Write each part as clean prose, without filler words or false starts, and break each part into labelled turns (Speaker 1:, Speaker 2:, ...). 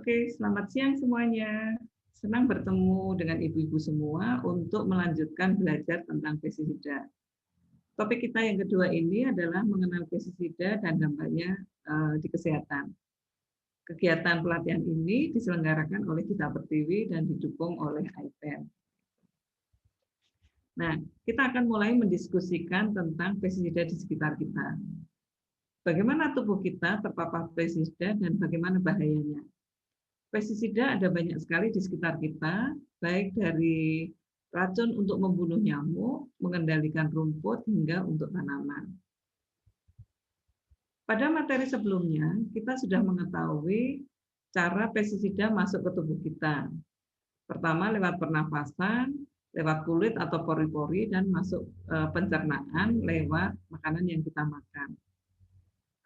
Speaker 1: Oke, selamat siang semuanya. Senang bertemu dengan ibu-ibu semua untuk melanjutkan belajar tentang pestisida. Topik kita yang kedua ini adalah mengenal pestisida dan dampaknya di kesehatan. Kegiatan pelatihan ini diselenggarakan oleh Kita Pertiwi dan didukung oleh IPEN. Nah, kita akan mulai mendiskusikan tentang pestisida di sekitar kita. Bagaimana tubuh kita terpapar pestisida dan bagaimana bahayanya? Pestisida ada banyak sekali di sekitar kita, baik dari racun untuk membunuh nyamuk, mengendalikan rumput, hingga untuk tanaman. Pada materi sebelumnya, kita sudah mengetahui cara pestisida masuk ke tubuh kita. Pertama lewat pernafasan, lewat kulit atau pori-pori, dan masuk pencernaan lewat makanan yang kita makan.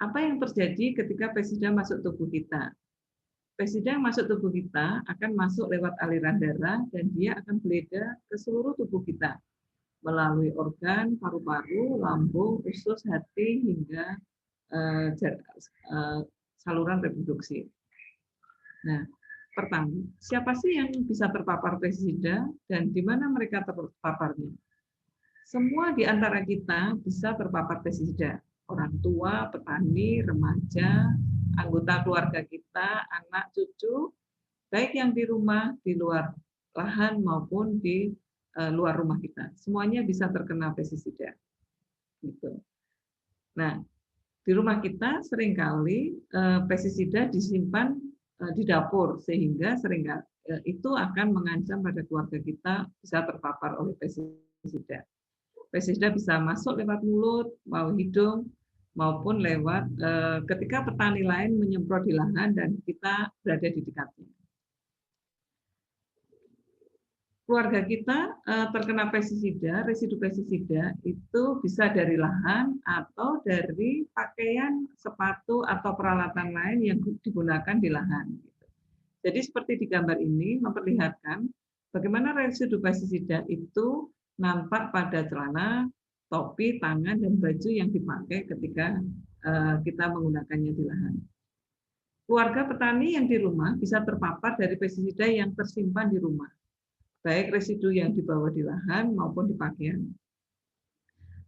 Speaker 1: Apa yang terjadi ketika pestisida masuk tubuh kita? Pestisida yang masuk tubuh kita akan masuk lewat aliran darah dan dia akan beredar ke seluruh tubuh kita melalui organ, paru-paru, lambung, usus, hati, hingga saluran reproduksi. Nah, pertama, siapa sih yang bisa terpapar pestisida dan di mana mereka terpaparnya? Semua di antara kita bisa terpapar pestisida. Orang tua, petani, remaja, anggota keluarga kita, anak, cucu, baik yang di rumah, di luar lahan maupun di luar rumah kita. Semuanya bisa terkena pestisida. Gitu. Nah, di rumah kita seringkali pestisida disimpan di dapur sehingga seringkali itu akan mengancam pada keluarga kita bisa terpapar oleh pestisida. Pestisida bisa masuk lewat mulut, mau hidung, maupun lewat ketika petani lain menyemprot di lahan dan kita berada di dekatnya. Keluarga kita terkena pestisida, residu pestisida itu bisa dari lahan atau dari pakaian, sepatu, atau peralatan lain yang digunakan di lahan. Jadi seperti di gambar ini memperlihatkan bagaimana residu pestisida itu nampak pada celana, topi, tangan, dan baju yang dipakai ketika kita menggunakannya di lahan. Keluarga petani yang di rumah bisa terpapar dari pestisida yang tersimpan di rumah, baik residu yang dibawa di lahan maupun di pakaian.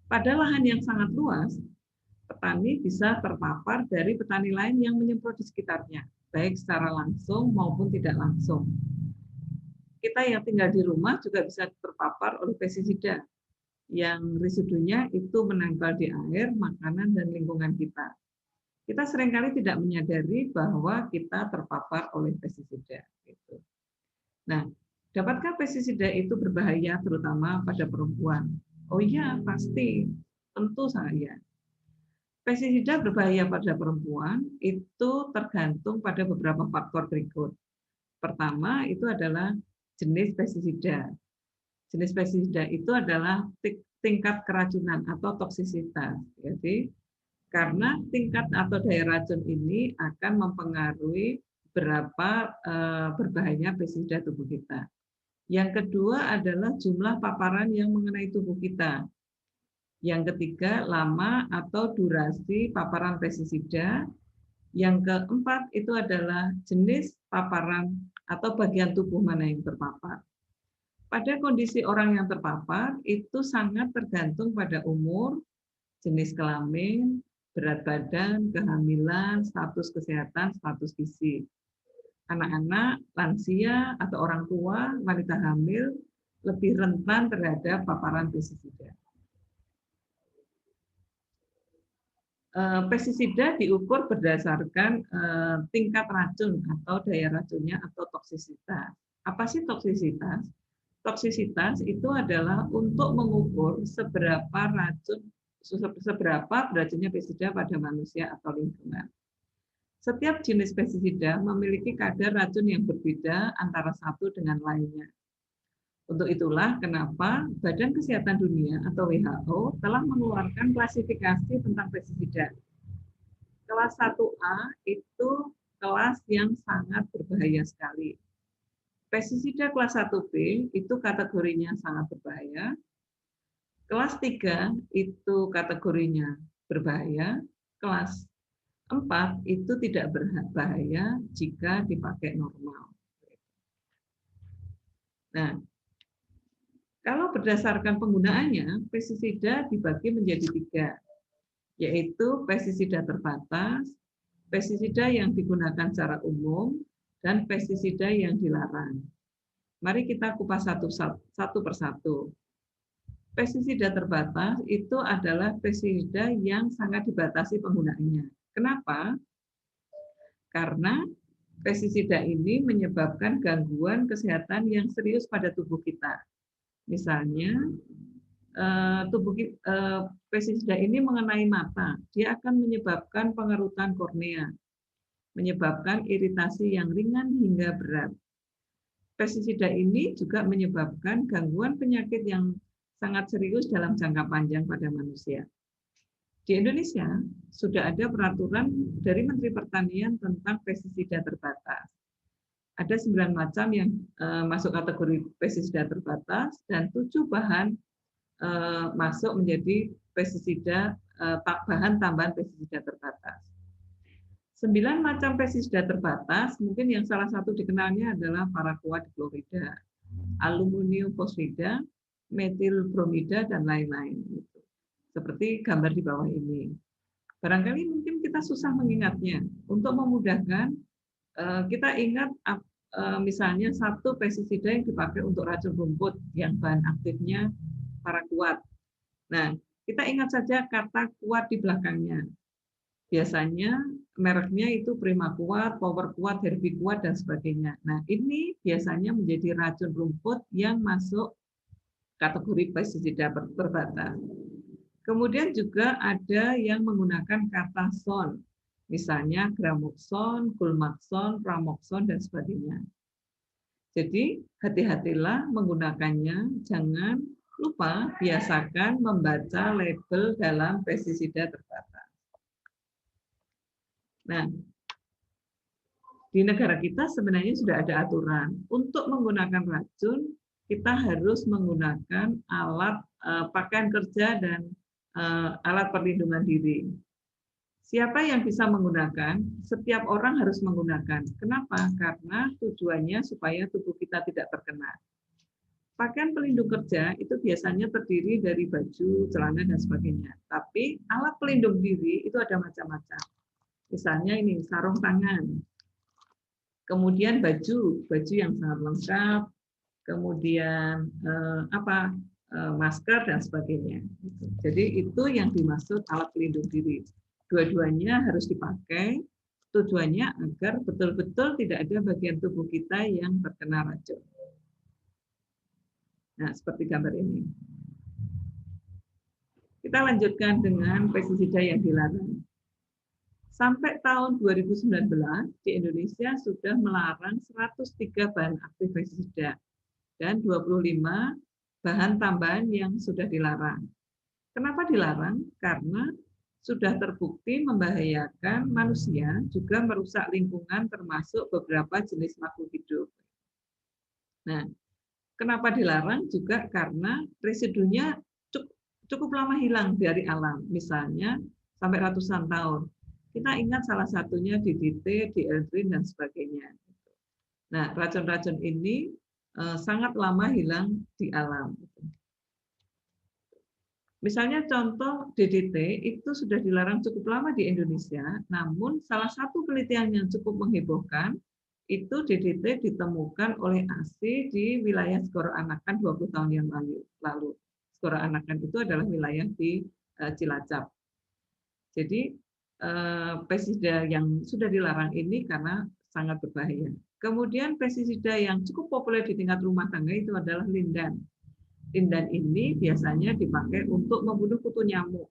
Speaker 1: Pada lahan yang sangat luas, petani bisa terpapar dari petani lain yang menyemprot di sekitarnya, baik secara langsung maupun tidak langsung. Kita yang tinggal di rumah juga bisa terpapar oleh pestisida yang residunya itu menempel di air, makanan, dan lingkungan kita. Kita seringkali tidak menyadari bahwa kita terpapar oleh pestisida. Nah, dapatkah pestisida itu berbahaya terutama pada perempuan? Oh iya, pasti. Tentu saya. Pestisida berbahaya pada perempuan itu tergantung pada beberapa faktor berikut. Pertama, itu adalah jenis pestisida. Jenis pestisida itu adalah tingkat keracunan atau toksisitas. Jadi, karena tingkat atau daya racun ini akan mempengaruhi berapa berbahayanya pestisida tubuh kita. Yang kedua adalah jumlah paparan yang mengenai tubuh kita. Yang ketiga, lama atau durasi paparan pestisida. Yang keempat itu adalah jenis paparan atau bagian tubuh mana yang terpapar. Pada kondisi orang yang terpapar itu sangat tergantung pada umur, jenis kelamin, berat badan, kehamilan, status kesehatan, status gizi. Anak-anak, lansia, atau orang tua, wanita hamil lebih rentan terhadap paparan pestisida. Pestisida diukur berdasarkan tingkat racun atau daya racunnya atau toksisitas. Apa sih toksisitas? Toksisitas itu adalah untuk mengukur seberapa beracunnya pestisida pada manusia atau lingkungan. Setiap jenis pestisida memiliki kadar racun yang berbeda antara satu dengan lainnya. Untuk itulah kenapa Badan Kesehatan Dunia atau WHO telah mengeluarkan klasifikasi tentang pestisida. Kelas 1A itu kelas yang sangat berbahaya sekali. Pestisida kelas 1B itu kategorinya sangat berbahaya. Kelas 3 itu kategorinya berbahaya. Kelas 4 itu tidak berbahaya jika dipakai normal. Nah, kalau berdasarkan penggunaannya, pestisida dibagi menjadi 3, yaitu pestisida terbatas, pestisida yang digunakan secara umum, dan pestisida yang dilarang. Mari kita kupas satu persatu. Pestisida terbatas itu adalah pestisida yang sangat dibatasi penggunaannya. Kenapa? Karena pestisida ini menyebabkan gangguan kesehatan yang serius pada tubuh kita. Misalnya, pestisida ini mengenai mata, dia akan menyebabkan pengerutan kornea, menyebabkan iritasi yang ringan hingga berat. Pestisida ini juga menyebabkan gangguan penyakit yang sangat serius dalam jangka panjang pada manusia. Di Indonesia sudah ada peraturan dari Menteri Pertanian tentang pestisida terbatas. Ada 9 macam yang masuk kategori pestisida terbatas dan 7 bahan masuk menjadi pestisida bahan tambahan pestisida terbatas. 9 macam pestisida terbatas, mungkin yang salah satu dikenalnya adalah paraquat diklorida, aluminium fosfida, metil bromida, dan lain-lain. Seperti gambar di bawah ini. Barangkali mungkin kita susah mengingatnya. Untuk memudahkan, kita ingat misalnya satu pestisida yang dipakai untuk racun rumput yang bahan aktifnya paraquat. Nah, kita ingat saja kata kuat di belakangnya. Biasanya mereknya itu Primaquat, Powerquat, Herbiquat, dan sebagainya. Nah, ini biasanya menjadi racun rumput yang masuk kategori pestisida terbatas. Kemudian juga ada yang menggunakan kata son, misalnya Gramoxone, Gulmaxone, Pramoxone, dan sebagainya. Jadi hati-hatilah menggunakannya, jangan lupa biasakan membaca label dalam pestisida terbatas. Nah, di negara kita sebenarnya sudah ada aturan. Untuk menggunakan racun, kita harus menggunakan alat pakaian kerja dan alat perlindungan diri. Siapa yang bisa menggunakan? Setiap orang harus menggunakan. Kenapa? Karena tujuannya supaya tubuh kita tidak terkena. Pakaian pelindung kerja itu biasanya terdiri dari baju, celana, dan sebagainya. Tapi alat pelindung diri itu ada macam-macam. Misalnya ini sarung tangan, kemudian baju yang sangat lengkap, kemudian masker dan sebagainya. Jadi itu yang dimaksud alat pelindung diri. Dua-duanya harus dipakai, tujuannya agar betul-betul tidak ada bagian tubuh kita yang terkena racun. Nah, seperti gambar ini. Kita lanjutkan dengan pestisida yang dilarang. Sampai tahun 2019, di Indonesia sudah melarang 103 bahan aktif pestisida dan 25 bahan tambahan yang sudah dilarang. Kenapa dilarang? Karena sudah terbukti membahayakan manusia, juga merusak lingkungan termasuk beberapa jenis makhluk hidup. Nah, kenapa dilarang? Juga karena residunya cukup lama hilang dari alam, misalnya sampai ratusan tahun. Kita ingat salah satunya DDT, dieldrin, dan sebagainya. Nah, racun-racun ini sangat lama hilang di alam. Misalnya contoh DDT itu sudah dilarang cukup lama di Indonesia, namun salah satu penelitian yang cukup menghebohkan itu DDT ditemukan oleh ASI di wilayah Segoro Anakan 20 tahun yang lalu. Segoro Anakan itu adalah wilayah di Cilacap. Jadi pestisida yang sudah dilarang ini karena sangat berbahaya. Kemudian pestisida yang cukup populer di tingkat rumah tangga itu adalah lindan. Lindan ini biasanya dipakai untuk membunuh kutu nyamuk.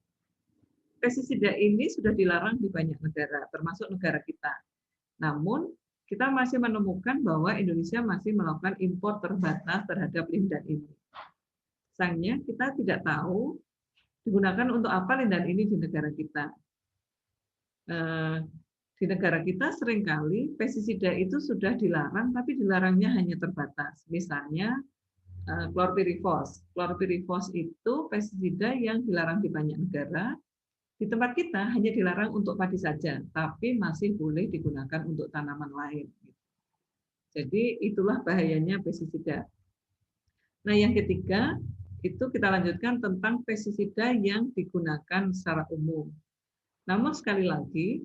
Speaker 1: Pestisida ini sudah dilarang di banyak negara, termasuk negara kita. Namun, kita masih menemukan bahwa Indonesia masih melakukan impor terbatas terhadap lindan ini. Sayangnya kita tidak tahu digunakan untuk apa lindan ini di negara kita. Di negara kita seringkali pestisida itu sudah dilarang, tapi dilarangnya hanya terbatas. Misalnya Chlorpyrifos. Chlorpyrifos itu pestisida yang dilarang di banyak negara, Di tempat kita hanya dilarang untuk padi saja, tapi masih boleh digunakan untuk tanaman lain. Jadi itulah bahayanya pestisida. Nah, yang ketiga itu kita lanjutkan tentang pestisida yang digunakan secara umum. Namun sekali lagi,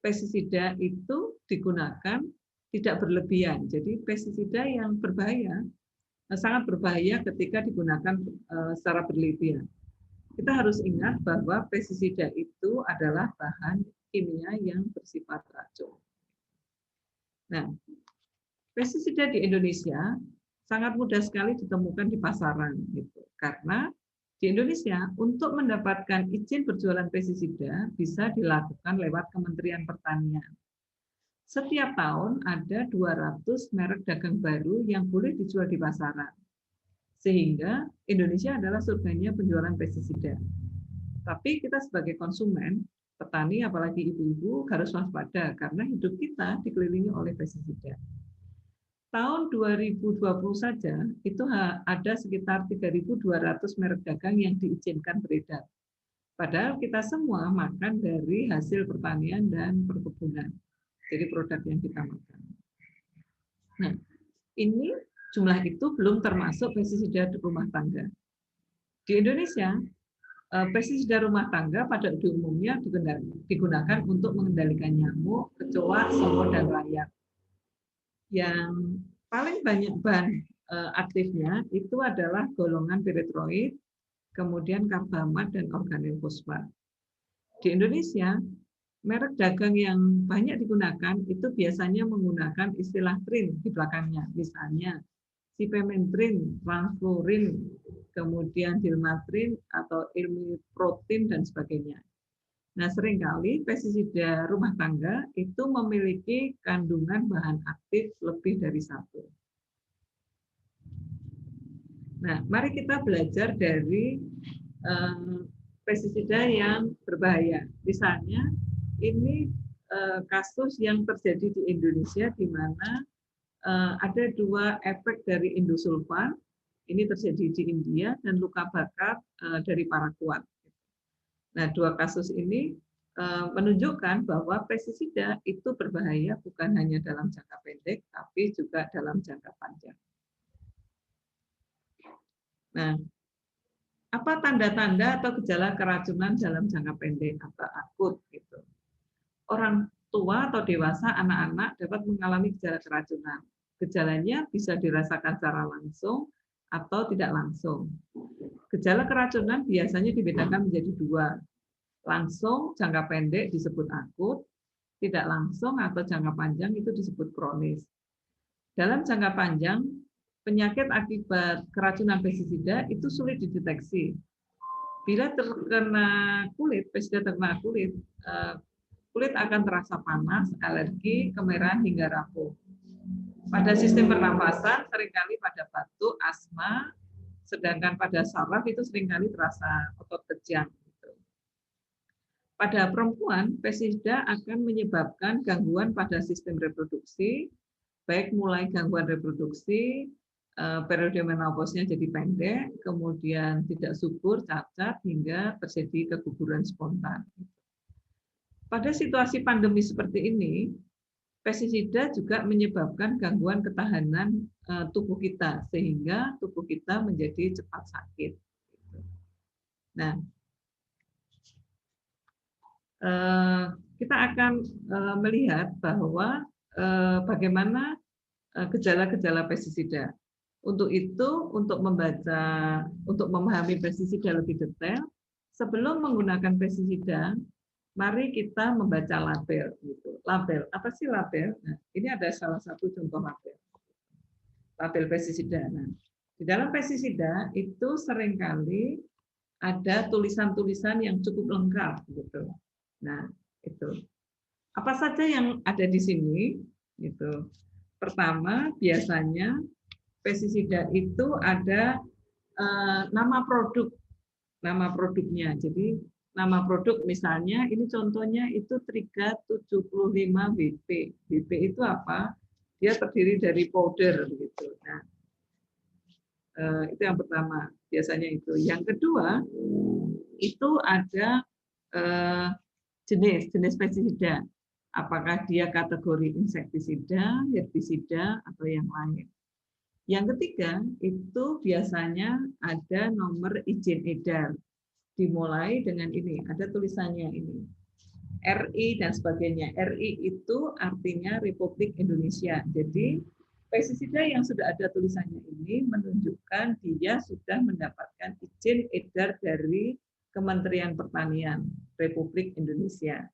Speaker 1: pestisida itu digunakan tidak berlebihan. Jadi pestisida yang berbahaya sangat berbahaya ketika digunakan secara berlebihan. Kita harus ingat bahwa pestisida itu adalah bahan kimia yang bersifat racun. Nah, pestisida di Indonesia sangat mudah sekali ditemukan di pasaran, gitu. Karena di Indonesia untuk mendapatkan izin berjualan pestisida bisa dilakukan lewat Kementerian Pertanian. Setiap tahun ada 200 merek dagang baru yang boleh dijual di pasaran. Sehingga Indonesia adalah surganya penjualan pestisida. Tapi kita sebagai konsumen, petani, apalagi ibu-ibu harus waspada karena hidup kita dikelilingi oleh pestisida. Tahun 2020 saja itu ada sekitar 3.200 merek dagang yang diizinkan beredar. Padahal kita semua makan dari hasil pertanian dan perkebunan. Jadi produk yang kita makan. Nah, ini jumlah itu belum termasuk pestisida rumah tangga. Di Indonesia, pestisida rumah tangga pada umumnya digunakan untuk mengendalikan nyamuk, kecoa, semut, dan rayap. Yang paling banyak bahan aktifnya itu adalah golongan piretroid, kemudian karbamat, dan organil fosfat. Di Indonesia, merek dagang yang banyak digunakan itu biasanya menggunakan istilah trin di belakangnya, misalnya sipementrin, transflorin, kemudian dilmatrin atau ilmiprotin dan sebagainya. Nah, seringkali pestisida rumah tangga itu memiliki kandungan bahan aktif lebih dari 1. Nah, mari kita belajar dari pestisida yang berbahaya. Misalnya, ini kasus yang terjadi di Indonesia di mana ada 2 efek dari indosulfan, ini terjadi di India, dan luka bakar dari paraquat. Nah, 2 kasus ini menunjukkan bahwa pestisida itu berbahaya bukan hanya dalam jangka pendek, tapi juga dalam jangka panjang. Nah, apa tanda-tanda atau gejala keracunan dalam jangka pendek atau akut? Gitu. Orang tua atau dewasa, anak-anak dapat mengalami gejala keracunan. Gejalanya bisa dirasakan secara langsung atau tidak langsung. Gejala keracunan biasanya dibedakan menjadi 2. Langsung jangka pendek disebut akut, tidak langsung atau jangka panjang itu disebut kronis. Dalam jangka panjang, penyakit akibat keracunan pestisida itu sulit dideteksi. Bila terkena kulit, pestisida terkena kulit, kulit akan terasa panas, alergi, kemerahan hingga rapuh. Pada sistem pernafasan, seringkali pada batuk, asma, sedangkan pada saraf itu seringkali terasa otot kejang. Pada perempuan, pestisida akan menyebabkan gangguan pada sistem reproduksi, baik mulai gangguan reproduksi, periode menopausnya jadi pendek, kemudian tidak subur, cacat, hingga terjadi keguguran spontan. Pada situasi pandemi seperti ini, pestisida juga menyebabkan gangguan ketahanan tubuh kita, sehingga tubuh kita menjadi cepat sakit. Nah, kita akan melihat bahwa bagaimana gejala-gejala pestisida. Untuk itu, untuk memahami pestisida lebih detail, sebelum menggunakan pestisida, mari kita membaca label. Gitu. Label, apa sih label? Nah, ini ada salah satu contoh label. Label pestisida. Nah, di dalam pestisida itu seringkali ada tulisan-tulisan yang cukup lengkap, gitu. Nah, itu. Apa saja yang ada di sini? Gitu. Pertama, biasanya pestisida itu ada nama produknya. Jadi nama produk misalnya ini contohnya itu Triga 75 WP. WP itu apa? Dia terdiri dari powder gitu. Nah, itu yang pertama, biasanya itu. Yang kedua, itu ada jenis pestisida. Apakah dia kategori insektisida, herbisida, atau yang lain. Yang ketiga, itu biasanya ada nomor izin edar. Dimulai dengan ini, ada tulisannya ini. RI dan sebagainya. RI itu artinya Republik Indonesia. Jadi, pestisida yang sudah ada tulisannya ini menunjukkan dia sudah mendapatkan izin edar dari Kementerian Pertanian Republik Indonesia.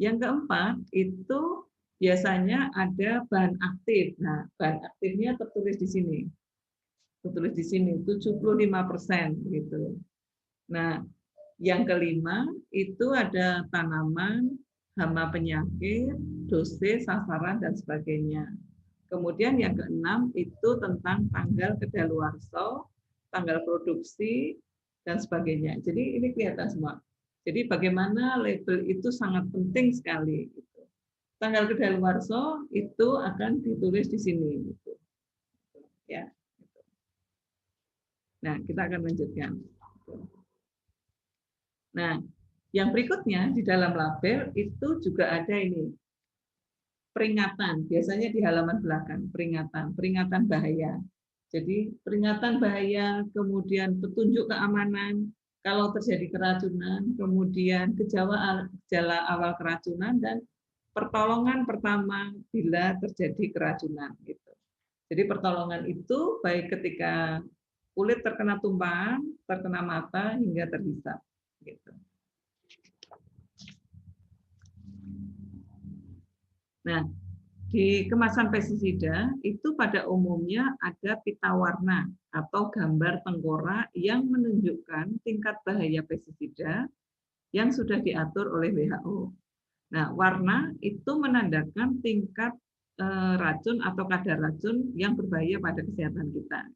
Speaker 1: Yang keempat, itu biasanya ada bahan aktif. Nah, bahan aktifnya tertulis di sini. Tertulis di sini, 75% gitu. Nah, yang kelima, itu ada tanaman, hama penyakit, dosis, sasaran, dan sebagainya. Kemudian yang keenam, itu tentang tanggal kedaluarsa, tanggal produksi, dan sebagainya. Jadi ini kelihatan semua. Jadi bagaimana label itu sangat penting sekali. Gitu. Tanggal kedaluarsa itu akan ditulis di sini. Gitu. Ya. Nah, kita akan lanjutkan. Nah, yang berikutnya di dalam label itu juga ada ini. Peringatan, biasanya di halaman belakang, peringatan bahaya. Jadi peringatan bahaya, kemudian petunjuk keamanan, kalau terjadi keracunan, kemudian gejala awal keracunan, dan pertolongan pertama bila terjadi keracunan. Gitu. Jadi pertolongan itu baik ketika kulit terkena tumpahan, terkena mata, hingga terhisap. Gitu. Nah, di kemasan pestisida itu pada umumnya ada pita warna atau gambar tengkorak yang menunjukkan tingkat bahaya pestisida yang sudah diatur oleh WHO. Nah, warna itu menandakan tingkat racun atau kadar racun yang berbahaya pada kesehatan kita.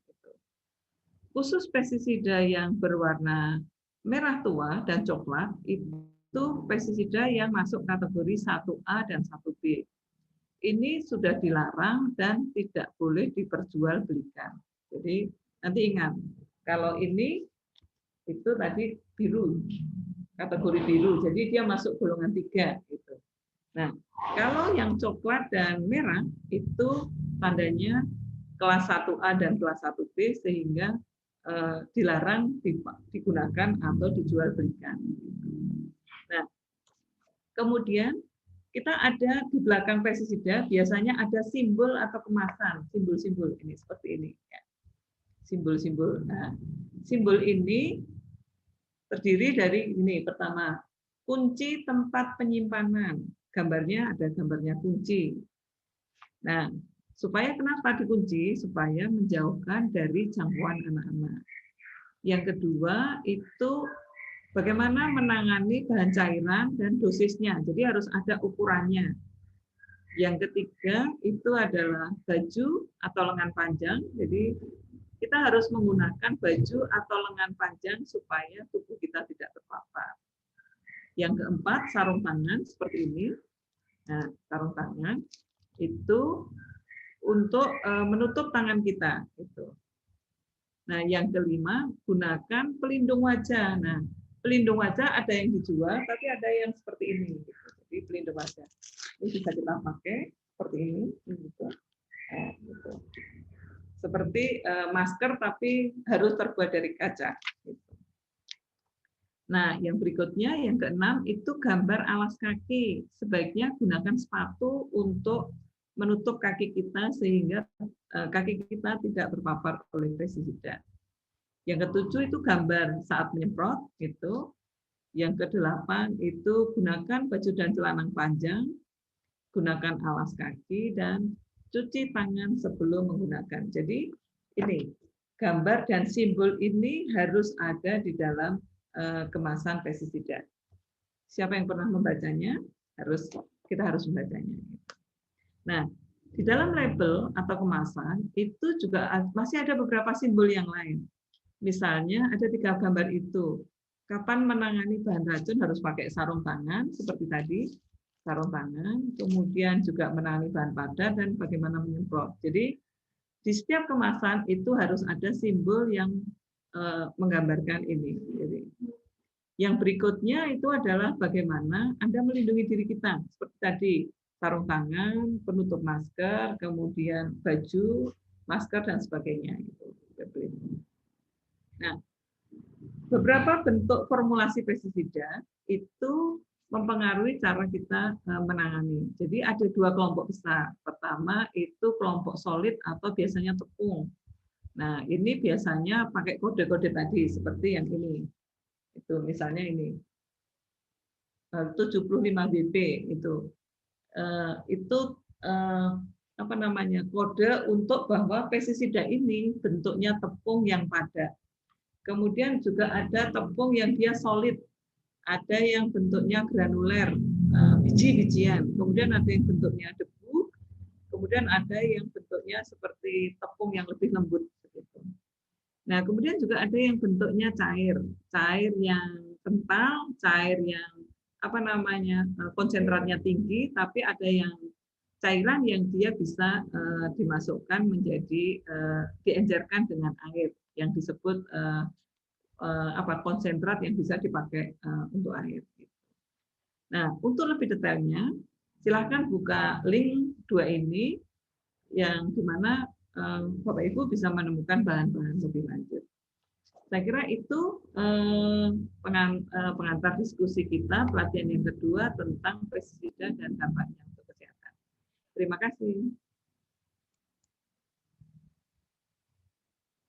Speaker 1: Khusus pestisida yang berwarna merah tua dan coklat itu pestisida yang masuk kategori 1A dan 1B. Ini sudah dilarang dan tidak boleh diperjualbelikan. Jadi nanti ingat, kalau ini itu tadi biru, kategori biru, jadi dia masuk golongan 3. Gitu. Nah, kalau yang coklat dan merah itu tandanya kelas 1A dan kelas 1B sehingga dilarang digunakan atau dijualbelikan. Nah, kemudian kita ada di belakang pestisida biasanya ada simbol atau kemasan, simbol-simbol ini seperti ini. Simbol-simbol. Nah, simbol ini terdiri dari ini pertama kunci tempat penyimpanan. Gambarnya ada gambarnya kunci. Nah, supaya kenapa dikunci? Supaya menjauhkan dari jangkauan anak-anak. Yang kedua itu bagaimana menangani bahan cairan dan dosisnya. Jadi harus ada ukurannya. Yang ketiga itu adalah baju atau lengan panjang. Jadi kita harus menggunakan baju atau lengan panjang supaya tubuh kita tidak terpapar. Yang keempat sarung tangan seperti ini. Nah, sarung tangan itu untuk menutup tangan kita. Itu. Nah, yang kelima gunakan pelindung wajah. Nah, pelindung wajah ada yang dijual, tapi ada yang seperti ini. Jadi pelindung wajah ini bisa kita pakai seperti ini. Gitu. Nah, gitu. Seperti masker, tapi harus terbuat dari kaca. Gitu. Nah, yang berikutnya, yang keenam itu gambar alas kaki. Sebaiknya gunakan sepatu untuk menutup kaki kita sehingga kaki kita tidak terpapar oleh pestisida. Yang ketujuh itu gambar saat menyemprot itu. Yang kedelapan itu gunakan baju dan celana panjang, gunakan alas kaki dan cuci tangan sebelum menggunakan. Jadi ini gambar dan simbol ini harus ada di dalam kemasan pestisida. Siapa yang pernah membacanya? Kita harus membacanya. Nah, di dalam label atau kemasan itu juga masih ada beberapa simbol yang lain. Misalnya ada 3 gambar itu. Kapan menangani bahan racun harus pakai sarung tangan seperti tadi, sarung tangan, kemudian juga menangani bahan padat dan bagaimana menyemprot. Jadi di setiap kemasan itu harus ada simbol yang menggambarkan ini. Jadi Yang berikutnya itu adalah bagaimana Anda melindungi diri kita. Seperti tadi, sarung tangan, penutup masker, kemudian baju, masker, dan sebagainya. Nah, beberapa bentuk formulasi pestisida itu mempengaruhi cara kita menangani. Jadi ada dua kelompok besar. Pertama itu kelompok solid atau biasanya tepung. Nah, ini biasanya pakai kode-kode tadi seperti yang ini. Itu misalnya ini 75 BB itu. Itu apa namanya? Kode untuk bahwa pestisida ini bentuknya tepung yang padat. Kemudian juga ada tepung yang dia solid, ada yang bentuknya granuler, biji-bijian. Kemudian ada yang bentuknya debu, kemudian ada yang bentuknya seperti tepung yang lebih lembut. Nah, kemudian juga ada yang bentuknya cair, cair yang kental, cair yang apa namanya konsentratnya tinggi, tapi ada yang cairan yang dia bisa dimasukkan menjadi diencerkan dengan air yang disebut konsentrat yang bisa dipakai untuk air. Nah, untuk lebih detailnya, silahkan buka link 2 ini yang dimana Bapak Ibu bisa menemukan bahan-bahan lebih lanjut. Saya kira itu pengantar diskusi kita pelatihan yang kedua tentang pestisida dan dampaknya untuk kesehatan. Terima kasih.